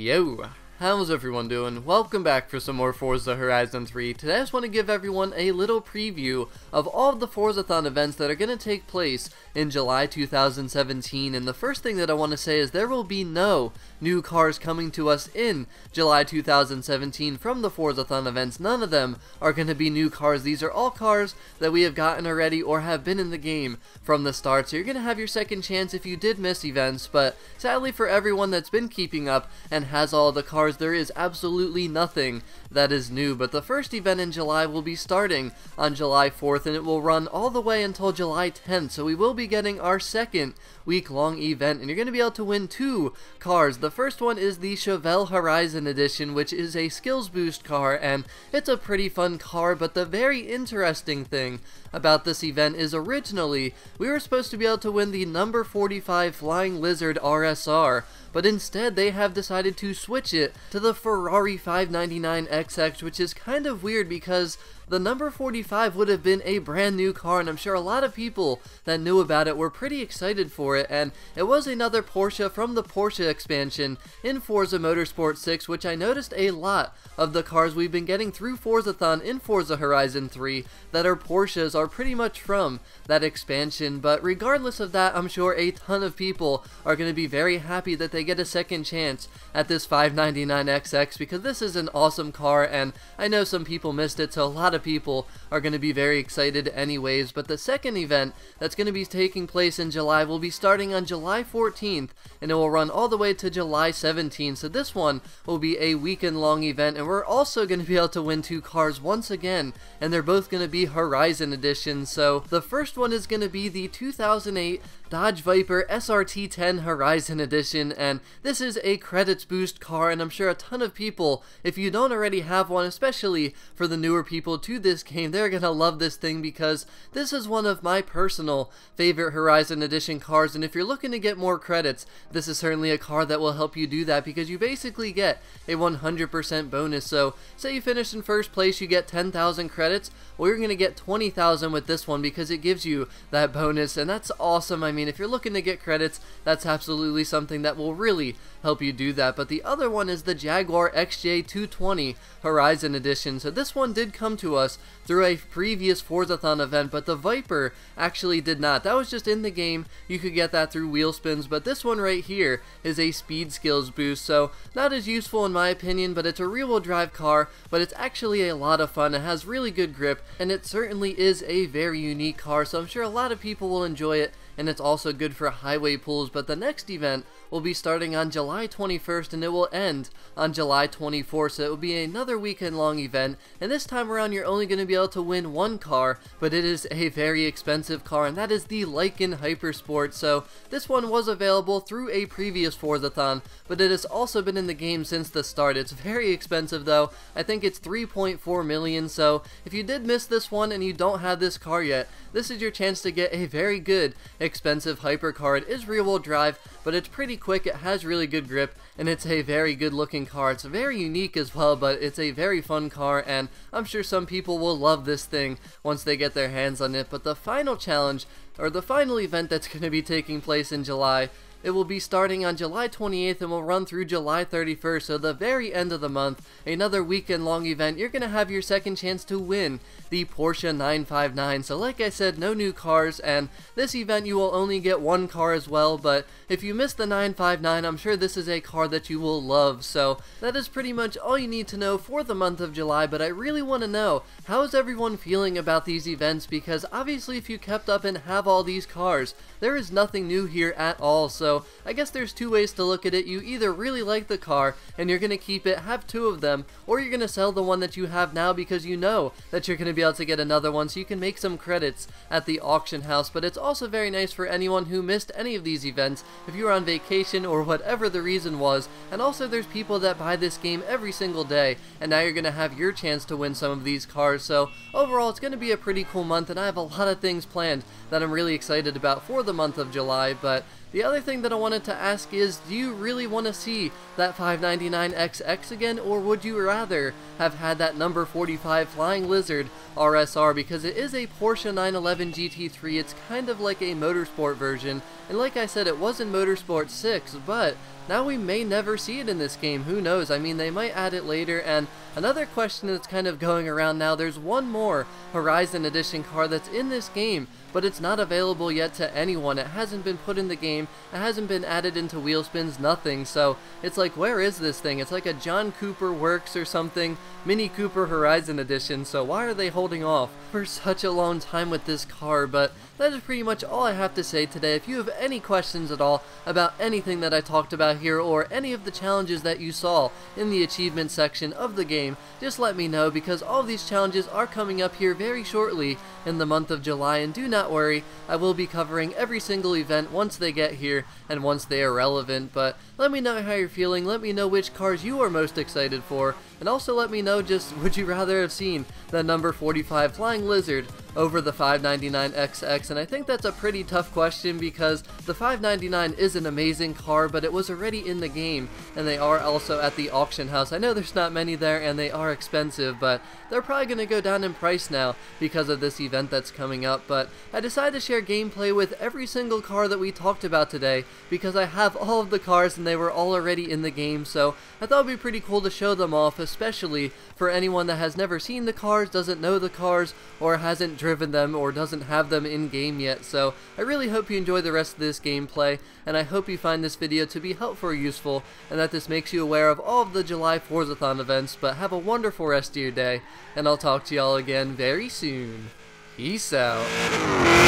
Yo, how's everyone doing? Welcome back for some more Forza Horizon 3. Today I just want to give everyone a little preview of all of the Forzathon events that are going to take place in July 2017. And the first thing that I want to say is there will be no new cars coming to us in July 2017 from the Forzathon events. None of them are going to be new cars. These are all cars that we have gotten already or have been in the game from the start. So you're going to have your second chance if you did miss events, but sadly for everyone that's been keeping up and has all the cars, there is absolutely nothing that is new. But the first event in July will be starting on July 4th and it will run all the way until July 10th. So we will be getting our second week-long event and you're going to be able to win two cars. The first one is the Chevelle Horizon Edition, which is a skills boost car, and it's a pretty fun car. But the very interesting thing about this event is originally we were supposed to be able to win the number 45 Flying Lizard RSR, but instead they have decided to switch it to the Ferrari 599XX, which is kind of weird because the number 45 would have been a brand new car, and I'm sure a lot of people that knew about it were pretty excited for it. And it was another Porsche from the Porsche expansion in Forza Motorsport 6, which I noticed a lot of the cars we've been getting through Forzathon in Forza Horizon 3 that are Porsches are pretty much from that expansion. But regardless of that, I'm sure a ton of people are going to be very happy that they get a second chance at this 599XX because this is an awesome car, and I know some people missed it, so a lot of people are going to be very excited anyways. But the second event that's going to be taking place in July will be starting on July 14th and it will run all the way to July 17th. So this one will be a weekend long event, and we're also going to be able to win two cars once again, and they're both going to be Horizon Edition. So the first one is going to be the 2008 Dodge Viper SRT10 Horizon Edition, and this is a credits boost car, and I'm sure a ton of people, if you don't already have one, especially for the newer people to this game, they're gonna love this thing because this is one of my personal favorite Horizon Edition cars. And if you're looking to get more credits, this is certainly a car that will help you do that because you basically get a 100% bonus. So say you finish in first place, you get 10,000 credits. Well, you're gonna get 20,000 with this one because it gives you that bonus, and that's awesome. I mean, if you're looking to get credits, that's absolutely something that will really help you do that. But the other one is the Jaguar XJ220 Horizon Edition. So this one did come to us through a previous Forzathon event, but the Viper actually did not. That was just in the game. You could get that through wheel spins, but this one right here is a speed skills boost, so not as useful in my opinion, but it's a rear-wheel drive car, but it's actually a lot of fun. It has really good grip, and it certainly is a very unique car, so I'm sure a lot of people will enjoy it, and it's also good for highway pools. But the next event will be starting on July 21st and it will end on July 24th, so it will be another weekend long event, and this time around you're only going to be able to win one car, but it is a very expensive car, and that is the Lykan Hypersport. So this one was available through a previous Forzathon, but it has also been in the game since the start. It's very expensive though. I think it's 3.4 million, so if you did miss this one and you don't have this car yet, this is your chance to get a very good expensive hypercar. It is rear-wheel drive, but it's pretty quick, it has really good grip, and it's a very good looking car. It's very unique as well, but it's a very fun car, and I'm sure some people will love this thing once they get their hands on it. But the final challenge, or the final event that's going to be taking place in July, it will be starting on July 28th and will run through July 31st, so the very end of the month, another weekend long event. You're going to have your second chance to win the Porsche 959. So like I said, no new cars, and this event you will only get one car as well, but if you missed the 959, I'm sure this is a car that you will love. So that is pretty much all you need to know for the month of July. But I really want to know, how is everyone feeling about these events? Because obviously if you kept up and have all these cars, there is nothing new here at all. So I guess there's two ways to look at it. You either really like the car and you're going to keep it, have two of them, or you're going to sell the one that you have now because you know that you're going to be able to get another one so you can make some credits at the auction house. But it's also very nice for anyone who missed any of these events, if you were on vacation or whatever the reason was. And also there's people that buy this game every single day, and now you're going to have your chance to win some of these cars. So overall it's going to be a pretty cool month, and I have a lot of things planned that I'm really excited about for the month of July. But The other thing that I wanted to ask is, do you really want to see that 599XX again, or would you rather have had that number 45 Flying Lizard RSR, because it is a Porsche 911 GT3, it's kind of like a motorsport version, and like I said, it was in Motorsport 6, but now we may never see it in this game, who knows? I mean, they might add it later. And another question that's kind of going around now, there's one more Horizon Edition car that's in this game, but it's not available yet to anyone. It hasn't been put in the game, it hasn't been added into wheel spins, nothing, so it's like, where is this thing? It's like a John Cooper Works or something, Mini Cooper Horizon Edition, so why are they holding off for such a long time with this car? But that is pretty much all I have to say today. If you have any questions at all about anything that I talked about here, or any of the challenges that you saw in the achievement section of the game, just let me know, because all of these challenges are coming up here very shortly in the month of July, and do not worry, I will be covering every single event once they get here and once they are relevant. But let me know how you're feeling, let me know which cars you are most excited for, and also let me know, just would you rather have seen the number 45 Flying Lizard over the 599XX? And I think that's a pretty tough question, because the 599 is an amazing car, but it was already in the game, and they are also at the auction house. I know there's not many there and they are expensive, but they're probably going to go down in price now because of this event that's coming up. But I decided to share gameplay with every single car that we talked about today, because I have all of the cars and they were all already in the game, so I thought it would be pretty cool to show them off, especially for anyone that has never seen the cars, doesn't know the cars, or hasn't driven them, or doesn't have them in game yet. So I really hope you enjoy the rest of this gameplay, and I hope you find this video to be helpful or useful, and that this makes you aware of all of the July Forzathon events. But have a wonderful rest of your day, and I'll talk to y'all again very soon. Peace out.